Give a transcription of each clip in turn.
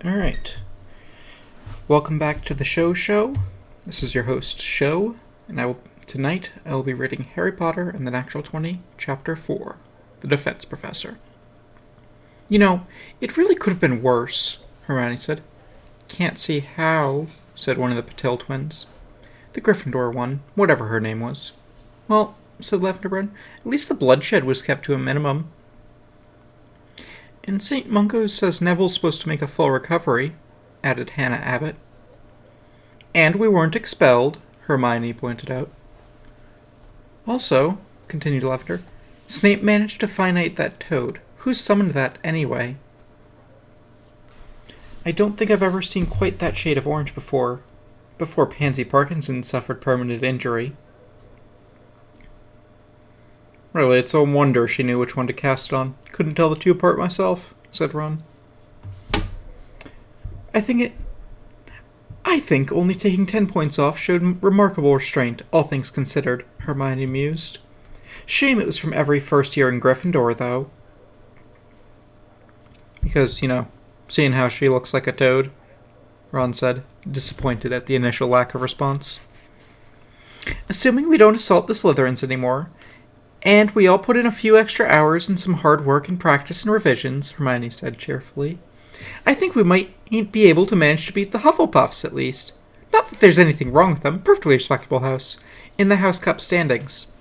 Alright. Welcome back to the Shou. This is your host, Shou, and tonight I will be reading Harry Potter and the Natural20, Chapter 4, The Defense Professor. You know, it really could have been worse, Hermione said. Can't see how, said one of the Patil twins. The Gryffindor one, whatever her name was. Well, said Lavender Brown, at least the bloodshed was kept to a minimum. And St. Mungo's says Neville's supposed to make a full recovery, added Hannah Abbott. And we weren't expelled, Hermione pointed out. Also, continued Lavender, Snape managed to finite that toad. Who summoned that anyway? I don't think I've ever seen quite that shade of orange before Pansy Parkinson suffered permanent injury. Really, it's a wonder she knew which one to cast it on. Couldn't tell the two apart myself, said Ron. I think only taking 10 points off showed remarkable restraint, all things considered, Hermione mused. Shame it was from every first year in Gryffindor, though. Because, seeing how she looks like a toad, Ron said, disappointed at the initial lack of response. Assuming we don't assault the Slytherins anymore, and we all put in a few extra hours and some hard work and practice and revisions, Hermione said cheerfully, I think we might be able to manage to beat the Hufflepuffs, at least. Not that there's anything wrong with them, perfectly respectable house, in the House Cup standings.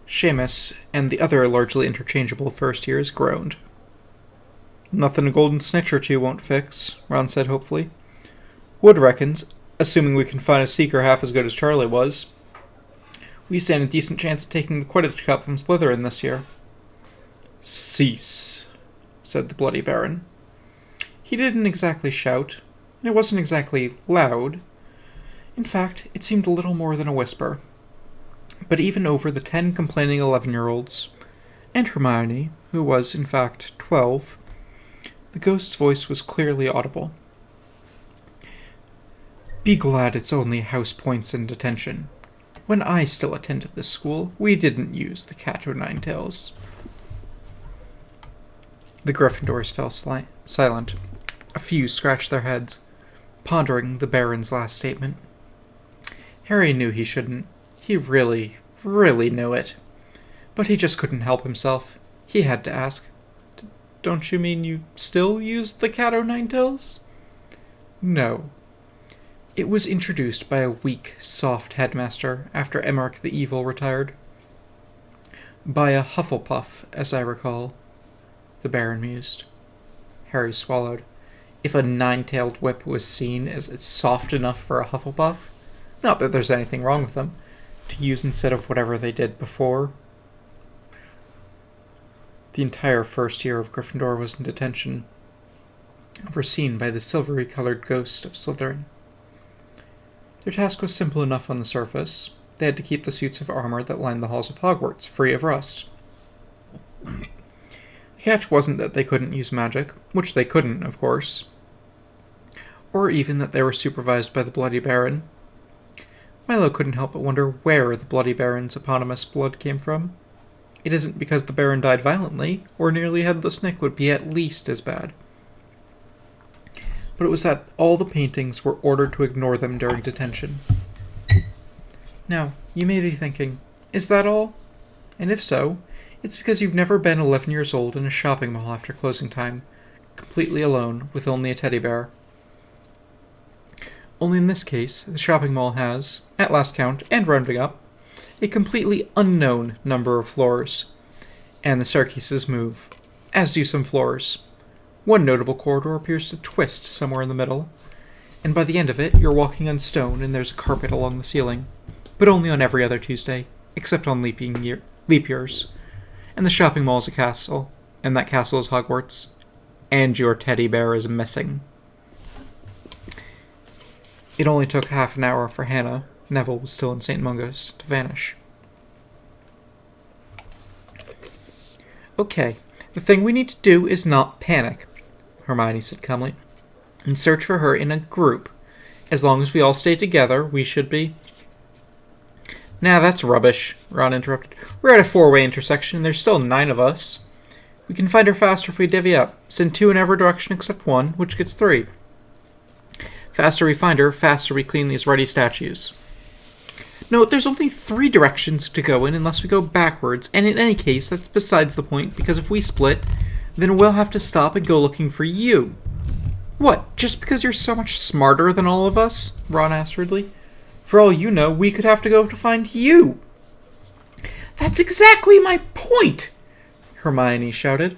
Seamus and the other largely interchangeable first years groaned. Nothing a golden snitch or two won't fix, Ron said hopefully. Wood reckons, assuming we can find a seeker half as good as Charlie was, we stand a decent chance of taking the Quidditch Cup from Slytherin this year. Cease, said the Bloody Baron. He didn't exactly shout, and it wasn't exactly loud. In fact, it seemed a little more than a whisper. But even over the 10 complaining 11-year-olds, and Hermione, who was, in fact, 12, the ghost's voice was clearly audible. Be glad it's only house points and detention. When I still attended this school, we didn't use the cat o' nine tails. The Gryffindors fell silent. A few scratched their heads, pondering the Baron's last statement. Harry knew he shouldn't. He really, really knew it. But he just couldn't help himself. He had to ask, Don't you mean you still use the cat o' nine tails? No. It was introduced by a weak, soft headmaster after Emmerich the Evil retired. By a Hufflepuff, as I recall, the Baron mused. Harry swallowed. If a nine-tailed whip was seen as soft enough for a Hufflepuff, not that there's anything wrong with them, to use instead of whatever they did before. The entire first year of Gryffindor was in detention, overseen by the silvery-colored ghost of Slytherin. Their task was simple enough on the surface. They had to keep the suits of armor that lined the halls of Hogwarts free of rust. The catch wasn't that they couldn't use magic, which they couldn't, of course, or even that they were supervised by the Bloody Baron. Milo couldn't help but wonder where the Bloody Baron's eponymous blood came from. It isn't because the Baron died violently, or nearly headless Nick would be at least as bad. But it was that all the paintings were ordered to ignore them during detention. Now, you may be thinking, is that all? And if so, it's because you've never been 11 years old in a shopping mall after closing time, completely alone, with only a teddy bear. Only in this case, the shopping mall has, at last count, and rounding up, a completely unknown number of floors. And the staircases move, as do some floors. One notable corridor appears to twist somewhere in the middle, and by the end of it, you're walking on stone and there's a carpet along the ceiling, but only on every other Tuesday, except on leap years. And the shopping mall is a castle, and that castle is Hogwarts, and your teddy bear is missing. It only took half an hour for Hannah, Neville was still in St. Mungo's, to vanish. Okay, the thing we need to do is not panic, Hermione said calmly, and search for her in a group. As long as we all stay together, we should be... Nah, that's rubbish, Ron interrupted. We're at a 4-way intersection, and there's still 9 of us. We can find her faster if we divvy up. Send 2 in every direction except 1, which gets 3. Faster we find her, faster we clean these ruddy statues. No, there's only 3 directions to go in unless we go backwards, and in any case, that's besides the point, because if we split, then we'll have to stop and go looking for you. What, just because you're so much smarter than all of us? Ron asked Ridley. For all you know, we could have to go to find you. That's exactly my point, Hermione shouted.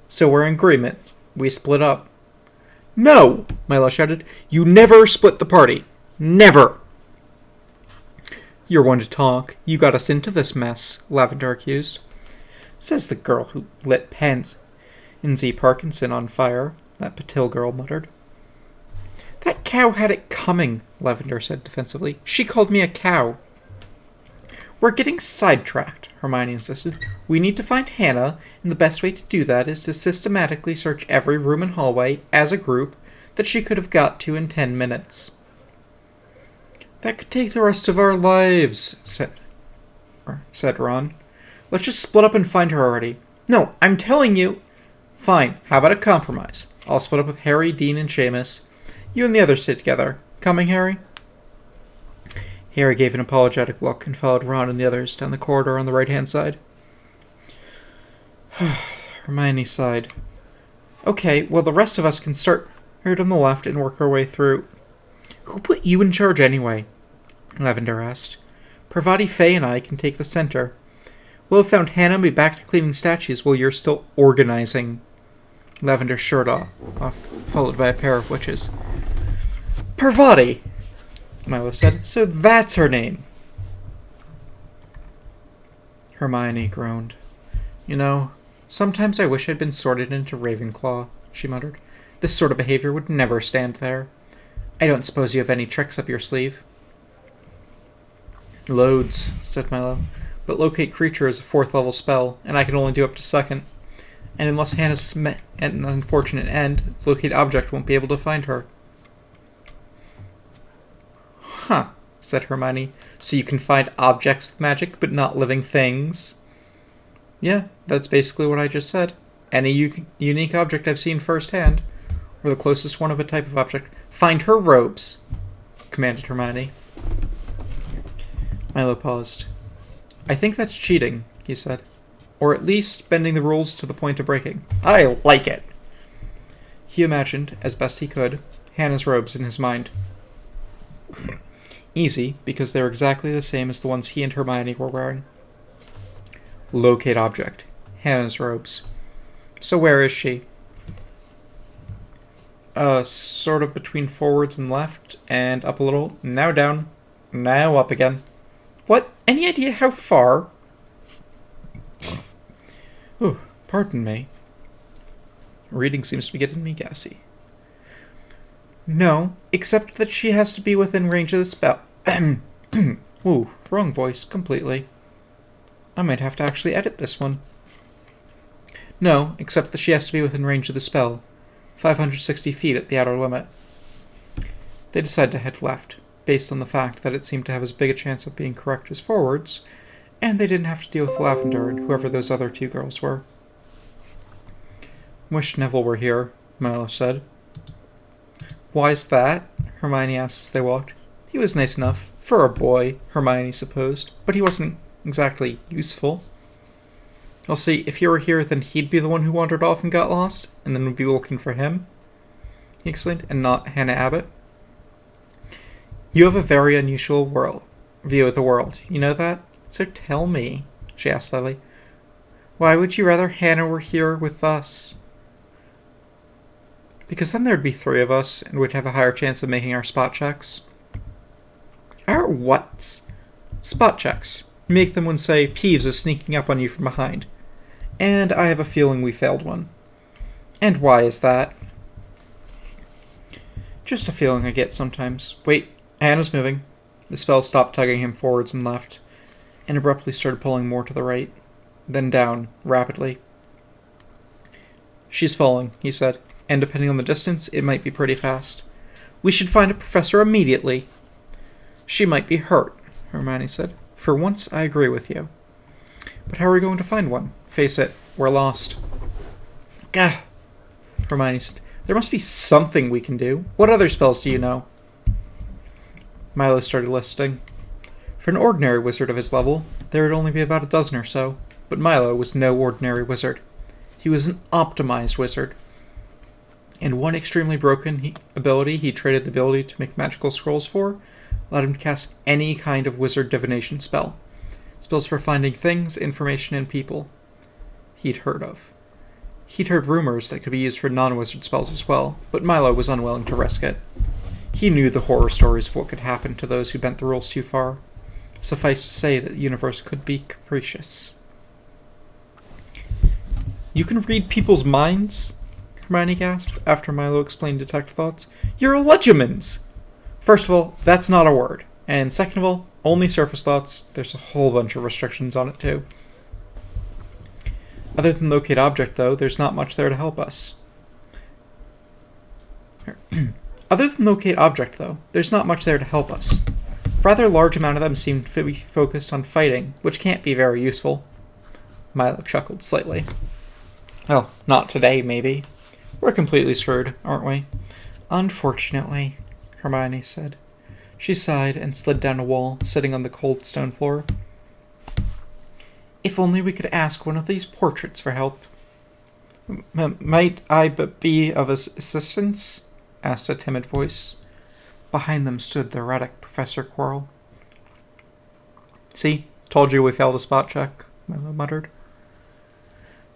So we're in agreement. We split up. No, Milo shouted. You never split the party. Never. You're one to talk. You got us into this mess, Lavender accused. Says the girl who lit Pansy Parkinson on fire, that Patil girl muttered. That cow had it coming, Lavender said defensively. She called me a cow. We're getting sidetracked, Hermione insisted. We need to find Hannah, and the best way to do that is to systematically search every room and hallway, as a group, that she could have got to in 10 minutes. That could take the rest of our lives, said Ron. Let's just split up and find her already. No, I'm telling you. Fine, how about a compromise? I'll split up with Harry, Dean, and Seamus. You and the others stay together. Coming, Harry? Harry gave an apologetic look and followed Ron and the others down the corridor on the right-hand side. Hermione sighed. Okay, well, the rest of us can start right on the left and work our way through. Who put you in charge anyway? Lavender asked. Parvati, Faye, and I can take the center. We'll have found Hannah and be back to cleaning statues while you're still organizing. Lavender shirt off, followed by a pair of witches. Parvati, Milo said. So that's her name. Hermione groaned. You know, sometimes I wish I'd been sorted into Ravenclaw, she muttered. This sort of behavior would never stand there. I don't suppose you have any tricks up your sleeve? Loads, said Milo. But Locate Creature is a 4th level spell, and I can only do up to 2nd. And unless Hannah's met an unfortunate end, Locate Object won't be able to find her. Huh, said Hermione. So you can find objects with magic, but not living things? Yeah, that's basically what I just said. Any unique object I've seen firsthand, or the closest one of a type of object. Find her robes, commanded Hermione. Milo paused. I think that's cheating, he said. Or at least bending the rules to the point of breaking. I like it. He imagined, as best he could, Hannah's robes in his mind. Easy, because they were exactly the same as the ones he and Hermione were wearing. Locate object. Hannah's robes. So where is she? Sort of between forwards and left, and up a little, now down, now up again. What? Any idea how far? Ooh, pardon me. Reading seems to be getting me gassy. No, except that she has to be within range of the spell. Ooh, wrong voice, completely. I might have to actually edit this one. No, except that she has to be within range of the spell. 560 feet at the outer limit. They decided to head left, based on the fact that it seemed to have as big a chance of being correct as forwards, and they didn't have to deal with Lavender and whoever those other 2 girls were. Wish Neville were here, Milo said. Why's that? Hermione asked as they walked. He was nice enough, for a boy, Hermione supposed, but he wasn't exactly useful. I'll see, if he were here, then he'd be the one who wandered off and got lost, and then we'd be looking for him, he explained, and not Hannah Abbott. You have a very unusual view of the world, you know that? So tell me, she asked slyly, why would you rather Hannah were here with us? Because then there'd be 3 of us, and we'd have a higher chance of making our spot checks. Our whats? Spot checks. You make them when, say, Peeves is sneaking up on you from behind. And I have a feeling we failed one. And why is that? Just a feeling I get sometimes. Wait, Hannah's moving. The spell stopped tugging him forwards and left, and abruptly started pulling more to the right, then down, rapidly. She's falling, he said, and depending on the distance, it might be pretty fast. We should find a professor immediately. She might be hurt, Hermione said. For once, I agree with you. But how are we going to find one? Face it, we're lost. Gah! Hermione said. There must be something we can do. What other spells do you know? Milo started listing. For an ordinary wizard of his level, there would only be about a dozen or so, but Milo was no ordinary wizard. He was an optimized wizard. And one extremely broken ability he traded the ability to make magical scrolls for allowed him to cast any kind of wizard divination spell. Spells for finding things, information, and people he'd heard of. He'd heard rumors that could be used for non-wizard spells as well, but Milo was unwilling to risk it. He knew the horror stories of what could happen to those who bent the rules too far. Suffice to say that the universe could be capricious. You can read people's minds? Hermione gasped, after Milo explained detect thoughts. You're a legimens! First of all, that's not a word. And second of all, only surface thoughts. There's a whole bunch of restrictions on it, too. Other than locate object, though, there's not much there to help us. Other than locate object, though, there's not much there to help us. A rather large amount of them seem to be focused on fighting, which can't be very useful. Milo chuckled slightly. Well, not today, maybe. We're completely screwed, aren't we? Unfortunately, Hermione said. She sighed and slid down a wall, sitting on the cold stone floor. If only we could ask one of these portraits for help. Might I be of assistance? Asked a timid voice. Behind them stood the erratic Professor Quirrell. See? Told you we failed a spot check, Milo muttered.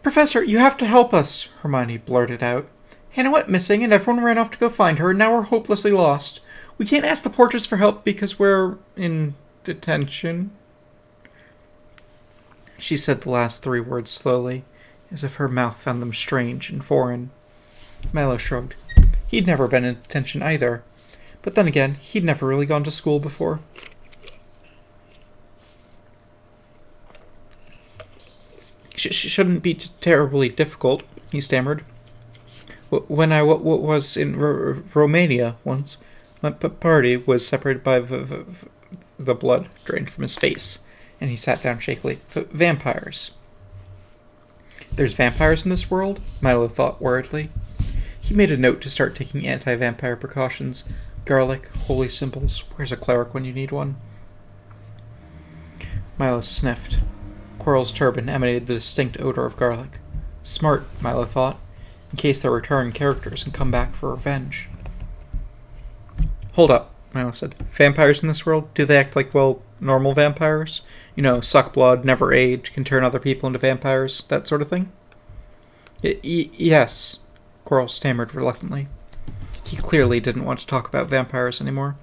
Professor, you have to help us, Hermione blurted out. Hannah went missing and everyone ran off to go find her, and now we're hopelessly lost. We can't ask the portraits for help because we're in detention. She said the last three words slowly, as if her mouth found them strange and foreign. Milo shrugged. He'd never been in detention either. But then again, he'd never really gone to school before. Shouldn't be terribly difficult, he stammered. When I was in Romania once, my party was separated by the blood drained from his face, and he sat down shakily. Vampires. There's vampires in this world? Milo thought worriedly. He made a note to start taking anti-vampire precautions. Garlic, holy symbols. Where's a cleric when you need one? Milo sniffed. Quirrell's turban emanated the distinct odor of garlic. Smart, Milo thought, in case there were return characters and come back for revenge. Hold up, Milo said. Vampires in this world? Do they act like, well, normal vampires? You know, suck blood, never age, can turn other people into vampires, that sort of thing? Yes, Quirrell stammered reluctantly. He clearly didn't want to talk about vampires anymore.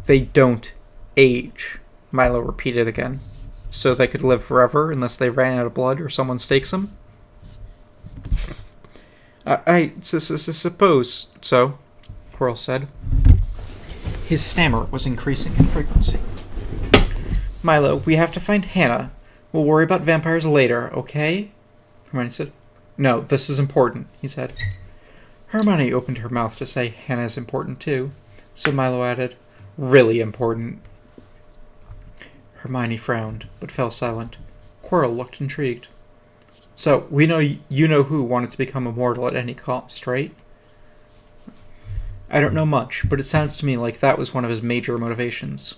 They don't age, Milo repeated again. So they could live forever unless they ran out of blood or someone stakes them? I suppose so, Quirrell said. His stammer was increasing in frequency. Milo, we have to find Hannah. We'll worry about vampires later, okay? Hermione said. No, this is important, he said. Hermione opened her mouth to say Hannah is important too, so Milo added, really important. Hermione frowned, but fell silent. Quirrell looked intrigued. So, we know you know who wanted to become immortal at any cost, right? I don't know much, but it sounds to me like that was one of his major motivations.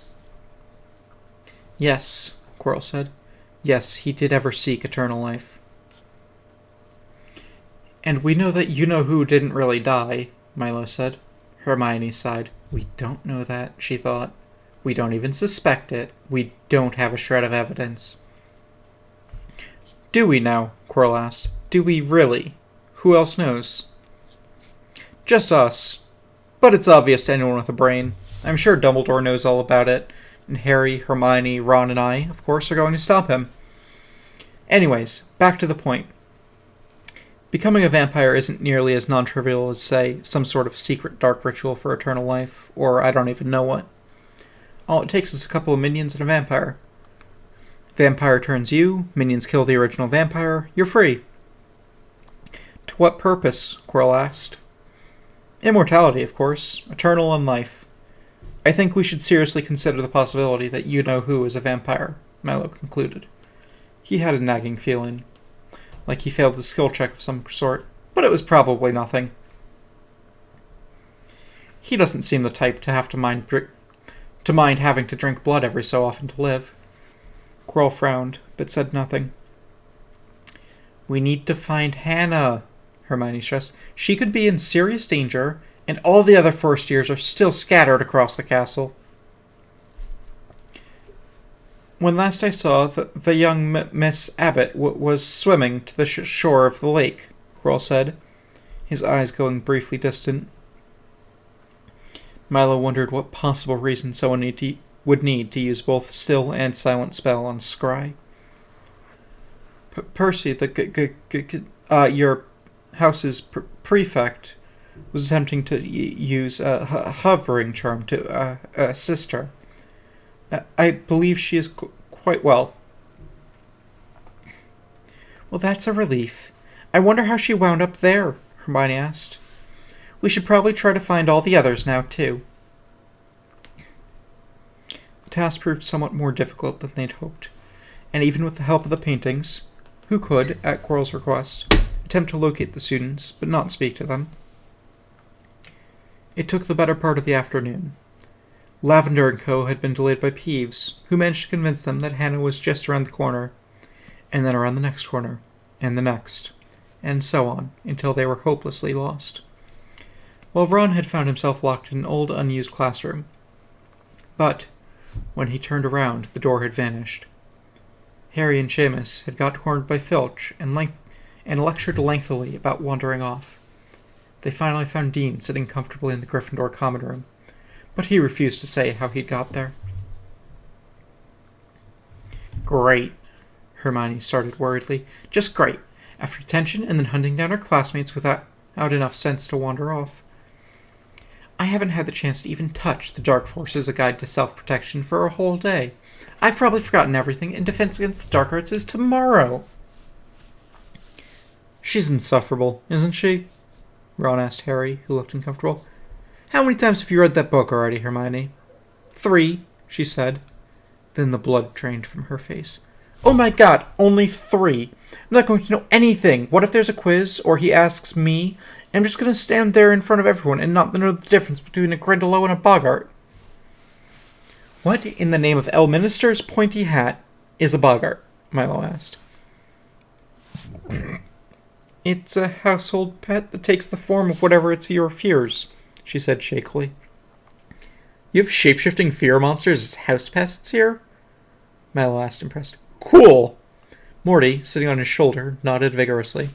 Yes, Quirrell said. Yes, he did ever seek eternal life. And we know that you-know-who didn't really die, Milo said. Hermione sighed. We don't know that, she thought. We don't even suspect it. We don't have a shred of evidence. Do we now? Quirrell asked. Do we really? Who else knows? Just us. But it's obvious to anyone with a brain. I'm sure Dumbledore knows all about it. And Harry, Hermione, Ron, and I, of course, are going to stop him. Anyways, back to the point. Becoming a vampire isn't nearly as non-trivial as, say, some sort of secret dark ritual for eternal life, or I don't even know what. All it takes is a couple of minions and a vampire. Vampire turns you, minions kill the original vampire, you're free. To what purpose? Quirrell asked. Immortality, of course. Eternal in life. I think we should seriously consider the possibility that you-know-who is a vampire, Milo concluded. He had a nagging feeling. like he failed a skill check of some sort, but it was probably nothing. He doesn't seem the type to have to mind having to drink blood every so often to live. Quirrell frowned, but said nothing. We need to find Hannah, Hermione stressed. She could be in serious danger, and all the other first years are still scattered across the castle. When last I saw, the young Miss Abbott was swimming to the shore of the lake, Quirrell said, his eyes going briefly distant. Milo wondered what possible reason someone would need to use both still and silent spell on Scry. Percy, your house's prefect, was attempting to use a hovering charm to assist her. I believe she is quite well. Well, that's a relief. I wonder how she wound up there, Hermione asked. We should probably try to find all the others now, too. The task proved somewhat more difficult than they'd hoped, and even with the help of the paintings, who could, at Quirrell's request, attempt to locate the students, but not speak to them. It took the better part of the afternoon. Lavender and Co. had been delayed by Peeves, who managed to convince them that Hannah was just around the corner, and then around the next corner, and the next, and so on, until they were hopelessly lost. While Ron had found himself locked in an old, unused classroom. But, when he turned around, the door had vanished. Harry and Seamus had got cornered by Filch and lectured lengthily about wandering off. They finally found Dean sitting comfortably in the Gryffindor common room, but he refused to say how he'd got there. Great, Hermione started worriedly. Just great. After detention and then hunting down her classmates without enough sense to wander off. I haven't had the chance to even touch The Dark Forces, A Guide to Self-Protection for a whole day. I've probably forgotten everything, and Defense Against the Dark Arts is tomorrow. She's insufferable, isn't she? Ron asked Harry, who looked uncomfortable. How many times have you read that book already, Hermione? 3, she said. Then the blood drained from her face. Oh my god, only 3. I'm not going to know anything. What if there's a quiz, or he asks me? I'm just going to stand there in front of everyone and not know the difference between a Grindylow and a Boggart. What in the name of Elminster's pointy hat is a Boggart? Milo asked. It's a household pet that takes the form of whatever its fear fears, she said shakily. You have shape-shifting fear monsters as house pests here? Milo asked, impressed. Cool! Morty, sitting on his shoulder, nodded vigorously.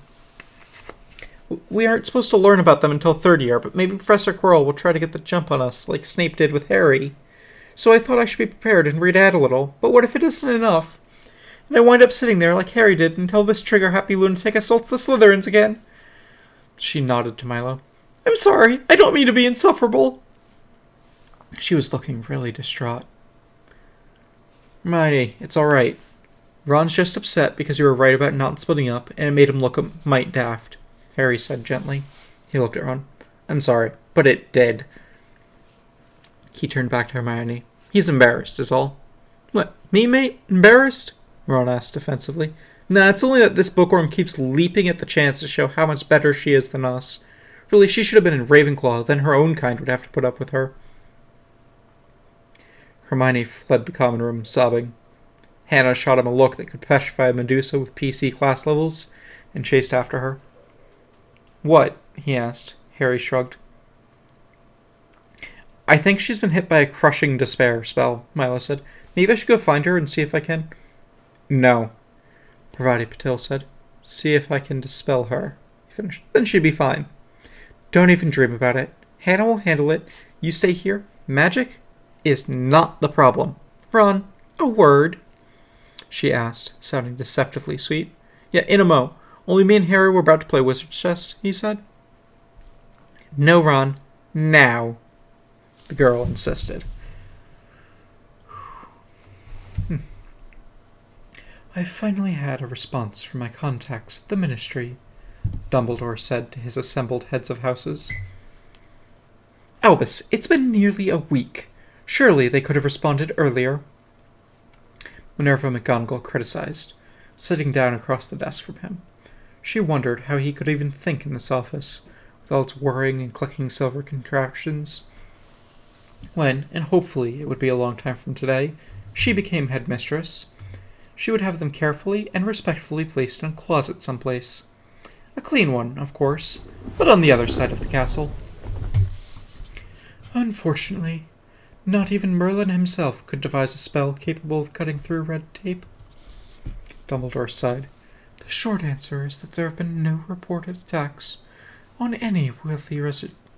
We aren't supposed to learn about them until 3rd year, but maybe Professor Quirrell will try to get the jump on us, like Snape did with Harry. So I thought I should be prepared and read ahead a little, but what if it isn't enough? And I wind up sitting there like Harry did until this trigger-happy lunatic assaults the Slytherins again. She nodded to Milo. I'm sorry, I don't mean to be insufferable. She was looking really distraught. Hermione, it's alright. Ron's just upset because you were right about not splitting up, and it made him look a mite daft, Harry said gently. He looked at Ron. I'm sorry, but it did. He turned back to Hermione. He's embarrassed, is all. What, me, mate? Embarrassed? Ron asked defensively. Nah, it's only that this bookworm keeps leaping at the chance to show how much better she is than us. Really, she should have been in Ravenclaw, then her own kind would have to put up with her. Hermione fled the common room, sobbing. Hannah shot him a look that could petrify a Medusa with PC class levels, and chased after her. What? He asked. Harry shrugged. I think she's been hit by a crushing despair spell, Milo said. Maybe I should go find her and see if I can... No, Parvati Patil said. See if I can dispel her. He finished. Then she'd be fine. Don't even dream about it. Hannah will handle it. You stay here. Magic is not the problem. Ron, a word? She asked, sounding deceptively sweet. Yeah, in a mo. Only me and Harry were about to play wizard's chess, he said. No, Ron. Now, the girl insisted. I finally had a response from my contacts at the Ministry, Dumbledore said to his assembled heads of houses. Albus, it's been nearly a week. Surely they could have responded earlier. Minerva McGonagall criticized, sitting down across the desk from him. She wondered how he could even think in this office, with all its whirring and clicking silver contraptions. When, and hopefully it would be a long time from today, she became headmistress, she would have them carefully and respectfully placed in a closet someplace. A clean one, of course, but on the other side of the castle. Unfortunately, not even Merlin himself could devise a spell capable of cutting through red tape. Dumbledore sighed. The short answer is that there have been no reported attacks on any wealthy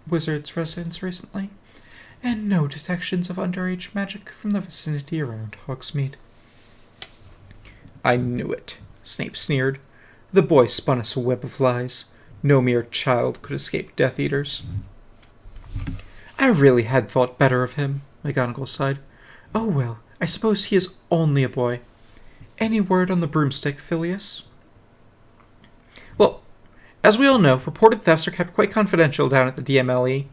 wizard's residence recently, and no detections of underage magic from the vicinity around Hogsmeade. I knew it, Snape sneered. The boy spun us a web of lies. No mere child could escape Death Eaters. I really had thought better of him, McGonagall sighed. Oh well, I suppose he is only a boy. Any word on the broomstick, Phileas? Well, as we all know, reported thefts are kept quite confidential down at the DMLE,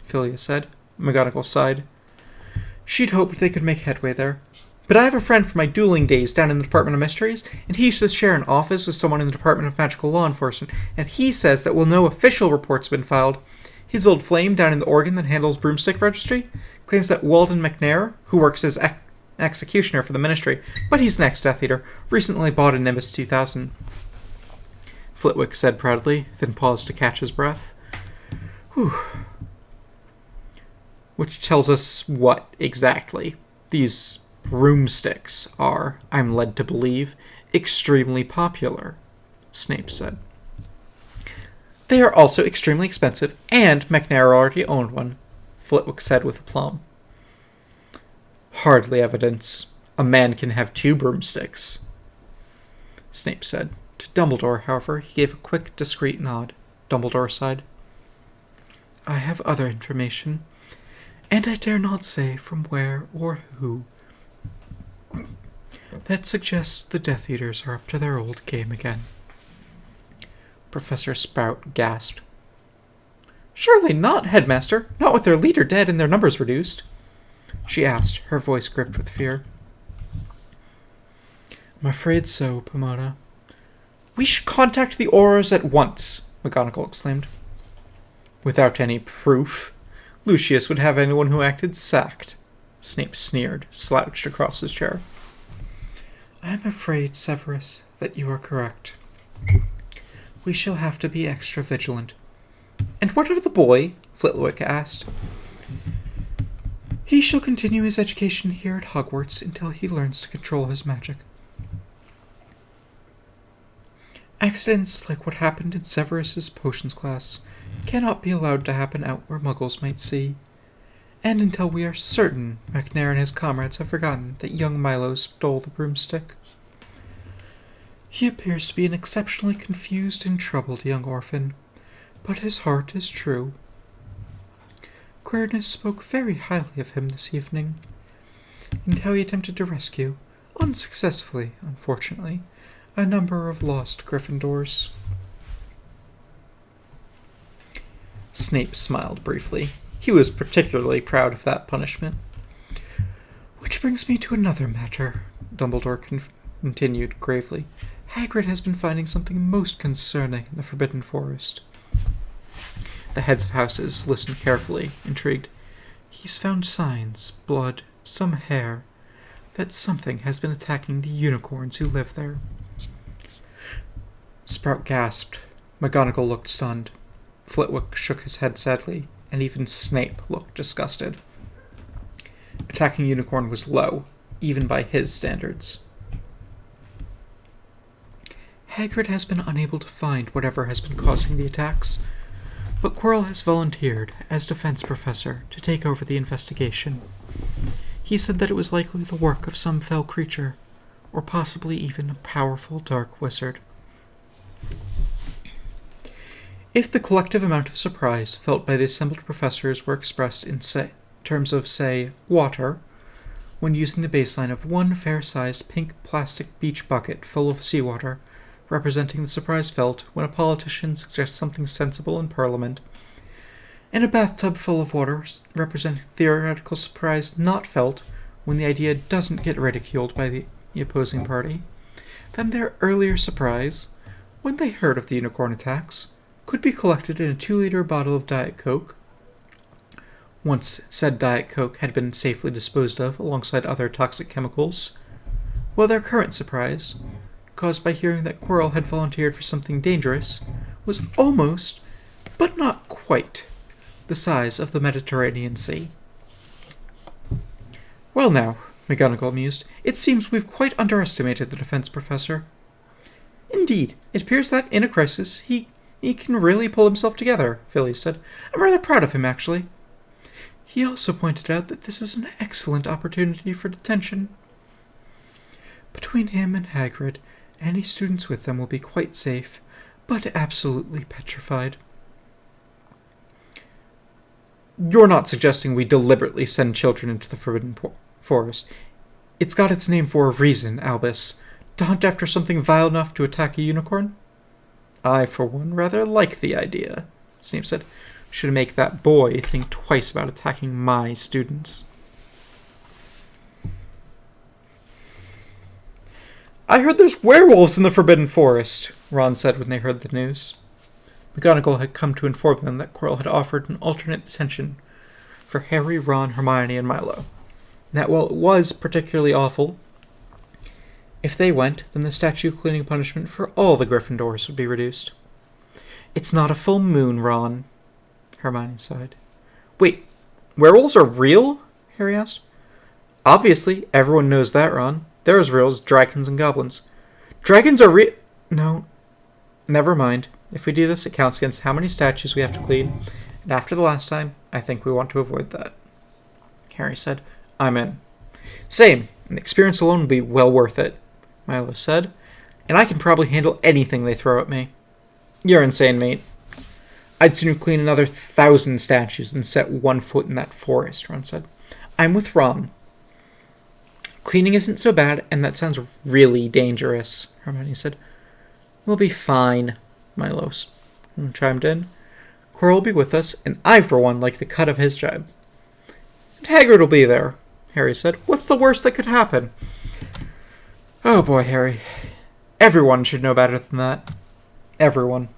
Phileas said. McGonagall sighed. She'd hoped they could make headway there. But I have a friend from my dueling days down in the Department of Mysteries, and he used to share an office with someone in the Department of Magical Law Enforcement, and he says that while no official reports have been filed, his old flame down in the organ that handles broomstick registry claims that Walden McNair, who works as executioner for the Ministry, but he's an ex-Death Eater, recently bought a Nimbus 2000. Flitwick said proudly, then paused to catch his breath. Whew. Which tells us what, exactly? These broomsticks are, I'm led to believe, extremely popular, Snape said. They are also extremely expensive, and McNair already owned one, Flitwick said with aplomb. Hardly evidence. A man can have 2 broomsticks, Snape said. To Dumbledore, however, he gave a quick, discreet nod. Dumbledore sighed. I have other information, and I dare not say from where or who, that suggests the Death Eaters are up to their old game again. Professor Sprout gasped. Surely not, Headmaster, not with their leader dead and their numbers reduced, she asked, her voice gripped with fear. I'm afraid so, Pomona. We should contact the Aurors at once, McGonagall exclaimed. Without any proof, Lucius would have anyone who acted sacked, Snape sneered, slouched across his chair. I'm afraid, Severus, that you are correct. We shall have to be extra vigilant. And what of the boy? Flitwick asked. He shall continue his education here at Hogwarts until he learns to control his magic. Accidents like what happened in Severus's potions class cannot be allowed to happen out where Muggles might see, and until we are certain McNair and his comrades have forgotten that young Milo stole the broomstick. He appears to be an exceptionally confused and troubled young orphan, but his heart is true. Quirinus spoke very highly of him this evening, and how he attempted to rescue, unsuccessfully, unfortunately, a number of lost Gryffindors. Snape smiled briefly. He was particularly proud of that punishment. Which brings me to another matter, Dumbledore continued gravely. Hagrid has been finding something most concerning in the Forbidden Forest. The heads of houses listened carefully, intrigued. He's found signs, blood, some hair, that something has been attacking the unicorns who live there. Sprout gasped. McGonagall looked stunned. Flitwick shook his head sadly, and even Snape looked disgusted. Attacking unicorn was low, even by his standards. Hagrid has been unable to find whatever has been causing the attacks, but Quirrell has volunteered, as defense professor, to take over the investigation. He said that it was likely the work of some fell creature, or possibly even a powerful dark wizard. If the collective amount of surprise felt by the assembled professors were expressed in terms of, say, water, when using the baseline of one fair-sized pink plastic beach bucket full of seawater, representing the surprise felt when a politician suggests something sensible in Parliament, and a bathtub full of water representing theoretical surprise not felt when the idea doesn't get ridiculed by the opposing party, then their earlier surprise when they heard of the unicorn attacks, could be collected in a 2-liter bottle of Diet Coke. Once said Diet Coke had been safely disposed of alongside other toxic chemicals, while their current surprise, caused by hearing that Quirrell had volunteered for something dangerous, was almost, but not quite, the size of the Mediterranean Sea. Well now, McGonagall mused, it seems we've quite underestimated the defense professor. Indeed, it appears that, in a crisis, he can really pull himself together, Phyllis said. I'm rather proud of him, actually. He also pointed out that this is an excellent opportunity for detention. Between him and Hagrid, any students with them will be quite safe, but absolutely petrified. You're not suggesting we deliberately send children into the Forbidden Forest. It's got its name for a reason, Albus. To hunt after something vile enough to attack a unicorn? I, for one, rather like the idea, Snape said. Should make that boy think twice about attacking my students. I heard there's werewolves in the Forbidden Forest, Ron said when they heard the news. McGonagall had come to inform them that Quirrell had offered an alternate detention for Harry, Ron, Hermione, and Milo. And that while it was particularly awful, if they went, then the statue cleaning punishment for all the Gryffindors would be reduced. It's not a full moon, Ron, Hermione sighed. Wait, werewolves are real? Harry asked. Obviously, everyone knows that, Ron. They're as real as dragons and goblins. Dragons are real... No, never mind. If we do this, it counts against how many statues we have to clean. And after the last time, I think we want to avoid that. Harry said, I'm in. Same, and the experience alone will be well worth it, Milo said. And I can probably handle anything they throw at me. You're insane, mate. I'd sooner clean another 1,000 statues than set one foot in that forest, Ron said. I'm with Ron. Cleaning isn't so bad, and that sounds really dangerous, Hermione said. We'll be fine, Milo chimed in. Quirrell will be with us, and I, for one, like the cut of his job. And Hagrid will be there, Harry said. What's the worst that could happen? Oh boy, Harry. Everyone should know better than that. Everyone.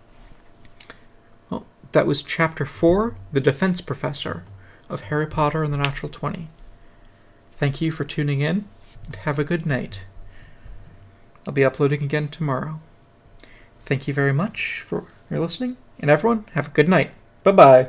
Well, that was Chapter 4, The Defense Professor, of Harry Potter and the Natural 20. Thank you for tuning in, and have a good night. I'll be uploading again tomorrow. Thank you very much for your listening, and everyone, have a good night. Bye-bye.